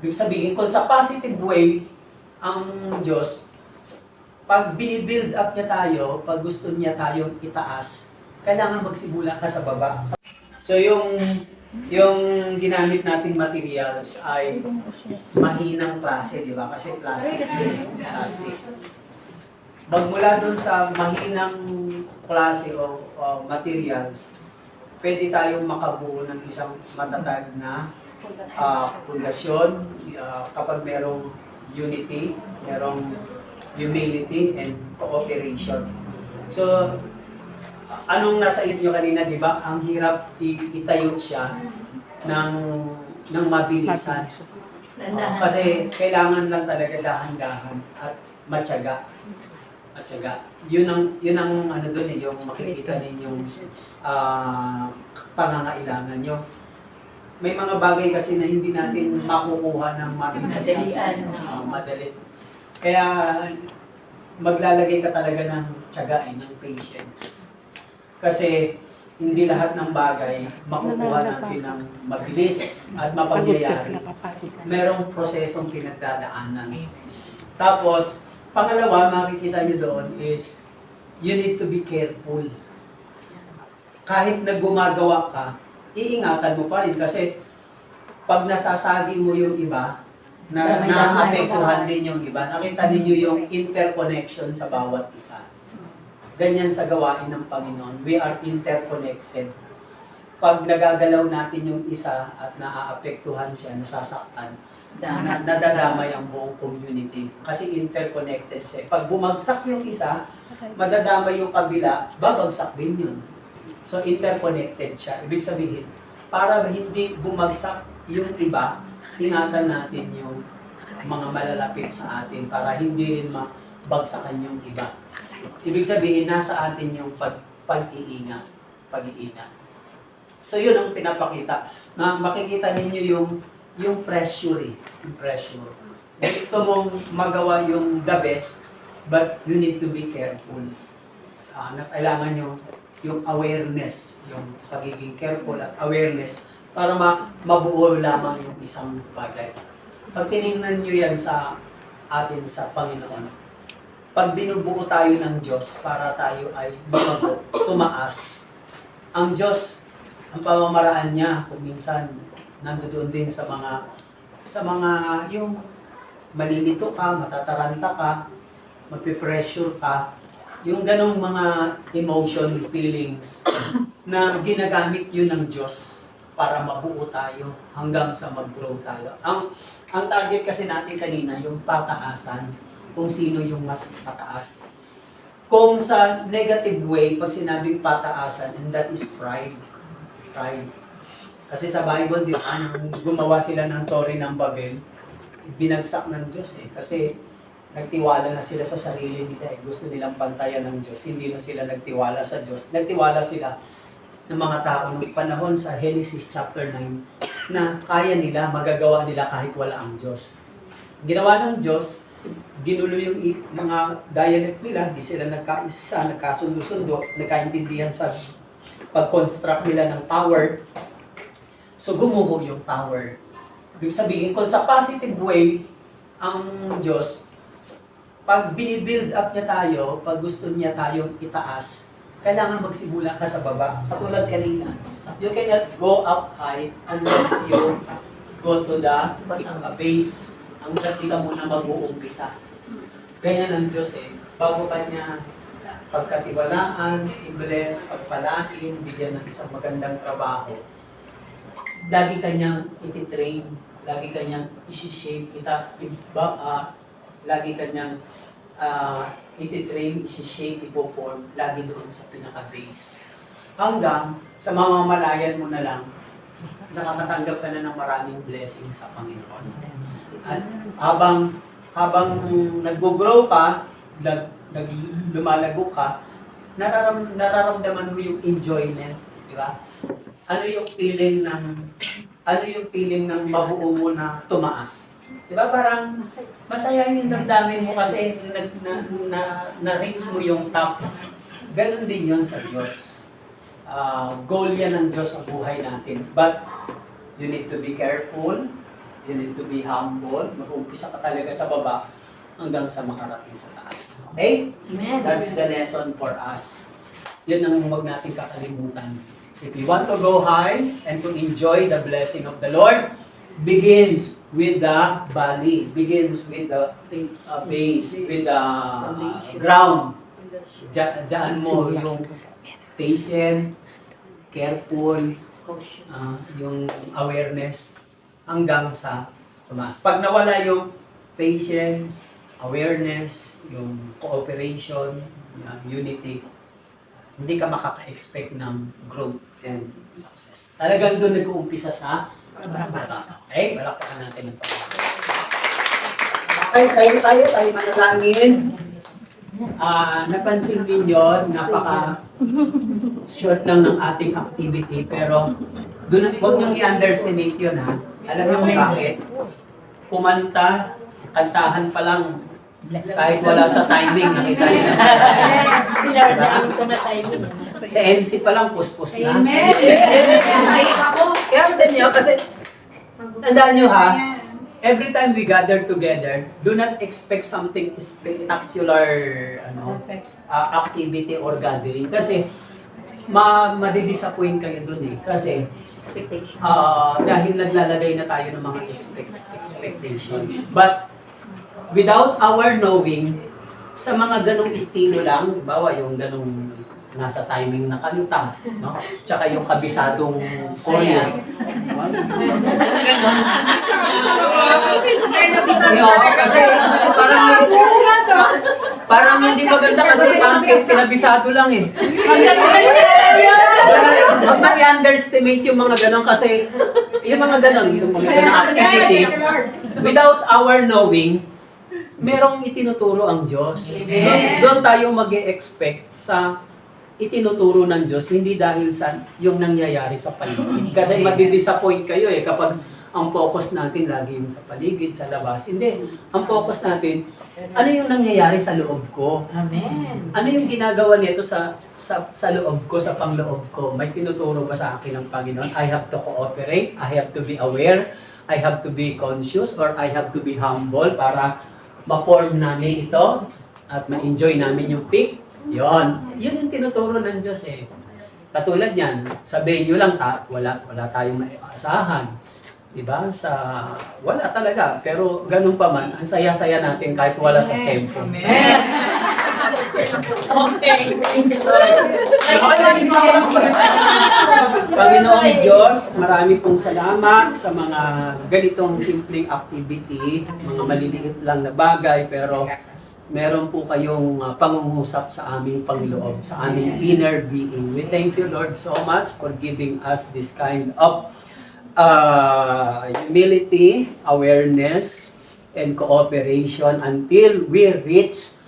Ibig sabihin, kung sa positive way, ang Diyos, pag binibuild up niya tayo, pag gusto niya tayong itaas, kailangan magsimula ka sa baba. So yung ginamit nating materials ay mahinang klase, di ba? Kasi plastic. Magmula dun sa mahinang klase o materials, pwede tayong makabuo ng isang matatag na pundasyon kapag merong unity, merong humility, and cooperation. So, anong nasa isip nyo kanina, di ba? Ang hirap itayo siya ng mabilisan. Kasi kailangan lang talaga dahan-dahan at matyaga. Yun ang ano doon yung makikita ninyong pangangailangan nyo. May mga bagay kasi na hindi natin makukuha ng mabilisan. Madali. Kaya maglalagay ka talaga ng tiyaga, ng patience. Kasi hindi lahat ng bagay makukuha natin ng mabilis at mapagyayari. Merong prosesong pinagdadaanan. Tapos, pangalawa, makikita nyo doon is, you need to be careful. Kahit na gumagawa ka, iingatan mo pa rin kasi pag nasasagi mo yung iba, naapektuhan din yung iba. Nakita ninyo yung interconnection sa bawat isa. Ganyan sa gawain ng Panginoon. We are interconnected. Pag nagagalaw natin yung isa at naaapektuhan siya, nasasaktan, nadadamay ang buong community. Kasi interconnected siya. Pag bumagsak yung isa, madadamay yung kabila, babagsak din yun. So interconnected siya. Ibig sabihin, para hindi bumagsak yung iba, ingatan natin yung mga malalapit sa atin para hindi rin mabagsakan yung iba. Ibig sabihin, nasa atin yung pag-iingat. So yun ang pinapakita. Na makikita ninyo yung pressure Yung pressure. Gusto mong magawa yung the best, but you need to be careful. Kailangan yung awareness, yung pagiging careful at awareness para mabuo lamang yung isang bagay. Pag tinignan nyo yan sa atin sa Panginoon, pag binubuo tayo ng Diyos para tayo ay lumago, tumaas, ang Diyos, ang pamamaraan niya, kung minsan, nandoon din sa mga yung malilito ka, matataranta ka, magpipressure ka, yung ganong mga emotion, feelings, na ginagamit yun ng Diyos para mabuo tayo hanggang sa mag-grow tayo. Ang target kasi natin kanina, yung pataasan, kung sino yung mas pataas. Kung sa negative way, pag sinabing pataasan, and that is pride. Pride. Kasi sa Bible, di ba, nung gumawa sila ng Torre ng Babel, binagsak ng Diyos Kasi nagtiwala na sila sa sarili nila Gusto nilang pantayan ng Diyos. Hindi na sila nagtiwala sa Diyos. Nagtiwala sila ng mga tao ng panahon sa Genesis chapter 9 na kaya nila, magagawa nila kahit wala ang Diyos. Ginawa ng Diyos, ginulo yung mga dialect nila, di sila nagkaisa, nagkasundo-sundo, nagkaintindihan sa pag-construct nila ng tower. So gumuho yung tower. Ibig sabihin, kung sa positive way, ang Diyos, pag binibuild up niya tayo, pag gusto niya tayong itaas, kailangan magsimula ka sa baba. Katulad kanina, you cannot go up high unless you go to the base. Ang hindi ka muna mag-uumpisa. Ganyan ang Diyos Bago ka niya pagkatiwalaan, i-bless, pagpalain, bigyan ng isang magandang trabaho, lagi ka niyang iti-train, lagi ka niyang isi-shape, lagi ka niyang iti-train, isi-shape, ipo-form, lagi doon sa pinaka-base. Hanggang sa mamamalayan mo na lang, nakakatanggap ka na ng maraming blessings sa Panginoon. At habang nag-grow ka, lumalago ka, nararamdaman mo yung enjoyment, di ba? Ano yung feeling ng mabuo mo na tumaas? Di ba parang masayahin yung damdamin mo kasi na-reach mo yung top. Ganon din yun sa Diyos. Goal yan ng Diyos ang buhay natin. But you need to be careful. You need to be humble. Mag-umpisa ka talaga sa baba hanggang sa makarating sa taas. Okay? Amen. That's the lesson for us. Yun ang huwag natin kakalimutan. If you want to go high and to enjoy the blessing of the Lord, begins with the valley, begins with the base, with the ground. Diyan mo yung patient, careful, yung awareness hanggang sa tumaas. Pag nawala yung patience, awareness, yung cooperation, unity, hindi ka makaka-expect ng growth and success. Talagang doon nag-uumpisa sa baba. Okay? Balakpakan natin ng Panginoon. Okay, tayo manalangin. Napansin ninyo, napaka-short lang ng ating activity, pero huwag niyong i-underestimate yun, ha? Alam niyo kung bakit? Kumanta, kantahan pa lang, kahit wala sa timing, nakita niyo na. Sa MC pa lang, puspos na. Amen. Kaya din niyo, kasi tandaan niyo, ha? Every time we gather together, do not expect something spectacular activity or gathering. Kasi madidisappoint kayo dun eh. Kasi dahil naglalagay na tayo ng mga expectation. But without our knowing, sa mga ganong estilo lang, bawa yung ganong nasa timing na kanta, no? Tsaka yung kabisadong choreo. Kasi parang hindi maganda kasi parang kinabisado lang eh. Huwag nang i-underestimate yung mga ganon kasi yung mga ganon, yung mga ganong activity, without our knowing, merong itinuturo ang Diyos. Doon tayo mag-e-expect sa itinuturo ng Diyos, hindi dahil sa yung nangyayari sa paligid. Kasi madidisappoint kayo eh kapag ang focus natin lagi yung sa paligid, sa labas. Hindi. Ang focus natin, ano yung nangyayari sa loob ko? Amen. Ano yung ginagawa nito sa loob ko, sa pangloob ko? May tinuturo ba sa akin ng Panginoon? I have to cooperate, I have to be aware, I have to be conscious, or I have to be humble para ma-form namin ito at ma-enjoy namin yung peak. Yun yung tinuturo ng Diyos eh. Katulad yan, sabihin nyo lang, wala tayong maiasahan. Diba? Wala talaga. Pero ganun pa man, ang saya-saya natin kahit wala sa tempo. Amen. Okay. Panginoong Diyos, marami pong salamat sa mga ganitong simpleng activity, mga maliliit lang na bagay, pero meron po kayong pangungusap sa aming pangloob, sa aming inner being. We thank you, Lord, so much for giving us this kind of humility, awareness, and cooperation until we reach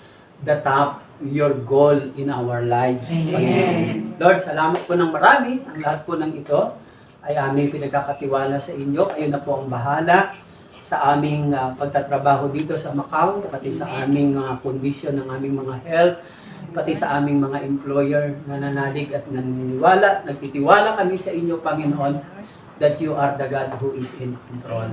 the top, your goal in our lives. Amen. Lord, salamat po ng marami. Ang lahat po ng ito ay aming pinagkakatiwala sa inyo. Kayo na po ang bahala sa aming pagtatrabaho dito sa Macau, pati sa aming kondisyon ng aming mga health, pati sa aming mga employer na nanalig at naniniwala. Nagtitiwala kami sa inyo, Panginoon, that you are the God who is in control.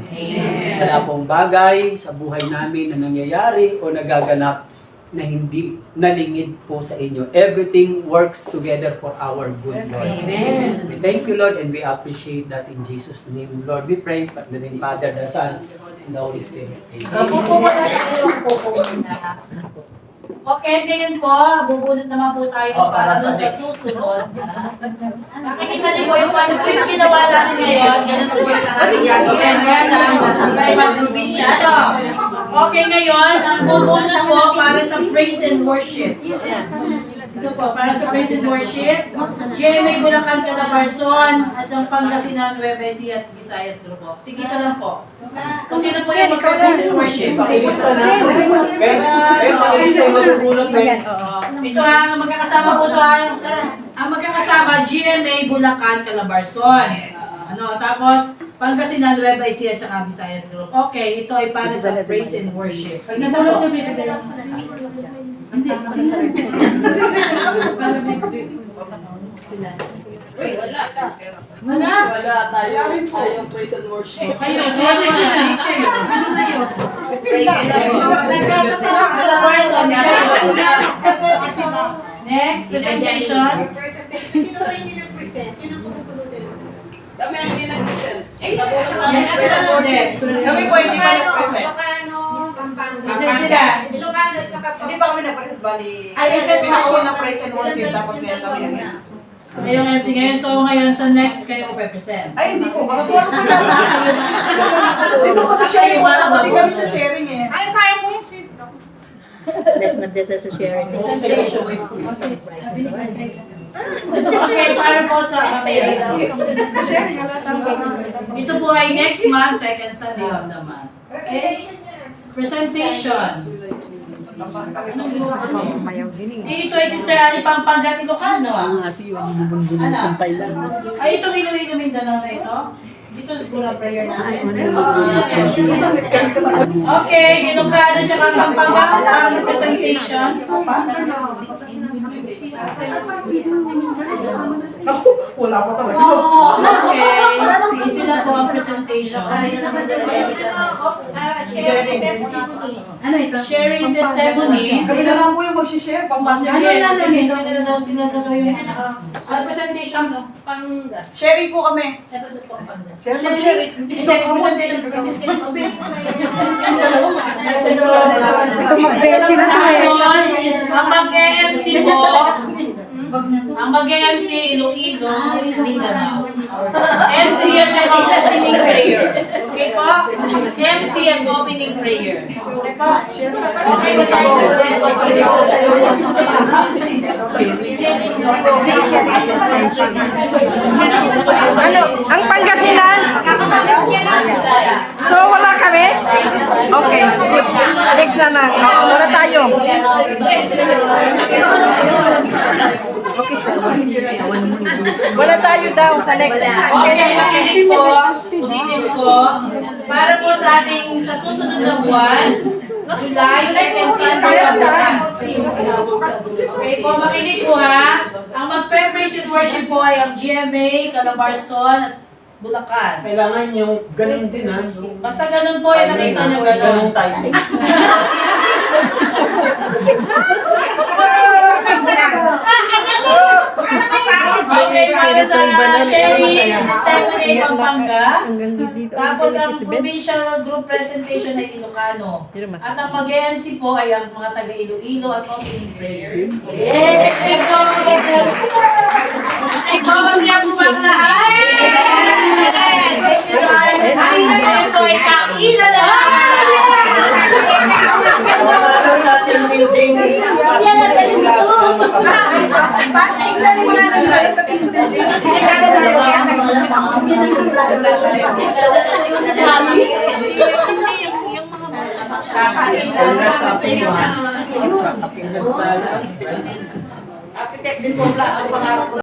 Wala pong bagay sa buhay namin na nangyayari o nagaganap na hindi nalingid po sa inyo. Everything works together for our good, Lord. Amen. We thank you, Lord, and we appreciate that in Jesus' name. Lord, we pray in the name of Father, the Son, and the Holy Spirit. Okay, ngayon po, bubulot naman po tayo para sa susunod. Nakikita niyo po yung paano po yung ginawa natin ngayon. Ganun po yung ating gagawin. Kaya lang, tayo mag-provinsyano. Okay, ngayon, ang bubulot po para sa praise and worship. Ito po, para sa praise and worship. GMA Bulacan, Calabarzon, at ang Pangasinan, Nueva Ecija at Visayas Grupo. Tigisa lang po. Kung sino po yung mag-praise and worship. Pakilista na. Pakilista yung magpupulot ngayon. Ito ang magkakasama po ito ang magkakasama GMA Bulacan, Calabarzon. Tapos Pangasinan, Nueva Ecija at saka Visayas Group. Okay, ito ay para sa praise and worship. Isa po. Wala. Wala tayo praise and worship. Kayo, suwag na sila. Ano kayo? Next, presentation. Sino ba hindi nag-present? Yun ang pupulutin. Kami ang hindi nag-present. Natulog namin praise and worship. Kami po hindi pa nag-present. Ilocano, Pampanga. Present sila. Ilocano, saka Hindi pa kami nag-present, bali. Ay, present pa. Pinakaunang praise and worship, tapos ngayon kami ang next. Kayo MC ngayon. So ngayon sa next, kayo po present. Ay, hindi po. Baka po ako na. Hindi po kasi sharing. Wala pati kami sa sharing eh. Ay, kaya mo yung sis. Less na this as a sharing. Presentation. Okay, para po sa kapatid. Sa sharing, wala tama. Ito po ay next month, second Sunday of the month. Presentation niya. Presentation. Ito ay Sister Ali Pampanga Ilocano. Ano? Ay, ito Iloilo Mindanao na ito. Dito siguro ang prayer natin. Okay, Ilocano tsaka Pampanga para sa presentation. Wala pa talaga. Okay, easy na po ang presentation. Sharing testimony. Ano ito? Sharing testimony. Kami na lang po yung mag-share. Sige, sino na daw yung presentation no? Sharing po kami. Share, mag-share. Hindi, presentation. Ito mag-besi na tayo. Tapos, ang mag-MC po, ang mag-MC Iloilo, Mindanao. MC at saka opening prayer. Okay po? MC at opening prayer. Okay po? Okay ba sa'yo? Ano? Ang Pangasinan? So, wala kami? Okay. Next na lang. Oo, muna tayo. Okay. Wala tayo daw sa next. Okay, ulitin po. Ulitin po. Para po sa ating sa susunod na buwan, July 2nd Sunday of the month. Okay po, makinig po ha. Ang mag-praise and worship po ay ang GMA, Calabarzon at Bulacan. Kailangan yung ganun din ha. Basta ganun po, yung nakita nyo ganun. Ganung timing. Okay, para sa sharing, Stephanie Pampanga. Tapos ang provincial group presentation ay Ilocano. At ang mag-MC po ay ang mga taga Iloilo at opening prayer. Yay! Ikaw ang niya po ang lahat! Ito ay sa isa lahat! Wala sa ating building. Pasig sila sa makapasig. Pasig lang mo na lang sa Congrats sa ating mga. Sa ating nagpala. Architect din po, ang pangarap ko.